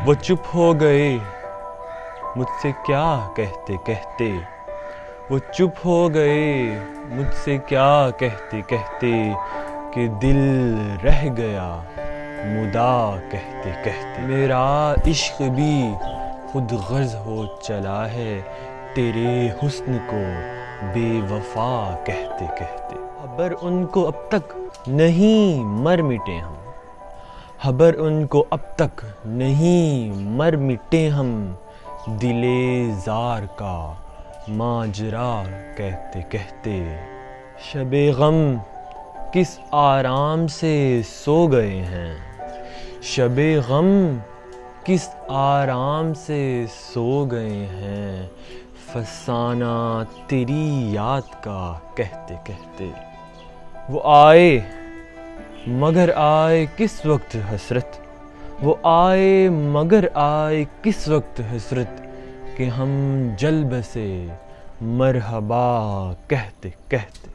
وہ چپ ہو گئے مجھ سے کیا کہتے کہتے، وہ چپ ہو گئے مجھ سے کیا کہتے کہتے، کہ دل رہ گیا مدا کہتے کہتے۔ میرا عشق بھی خود غرض ہو چلا ہے تیرے حسن کو بے وفا کہتے کہتے۔ خبر ان کو اب تک نہیں مر مٹے ہم، خبر ان کو اب تک نہیں مر مٹے ہم، دل زار کا ماجرا کہتے کہتے۔ شب غم کس آرام سے سو گئے ہیں، شب غم کس آرام سے سو گئے ہیں، فسانہ تیری یاد کا کہتے کہتے۔ وہ آئے مگر آئے کس وقت حسرت، وہ آئے مگر آئے کس وقت حسرت، کہ ہم جل بسے مرحبا کہتے کہتے۔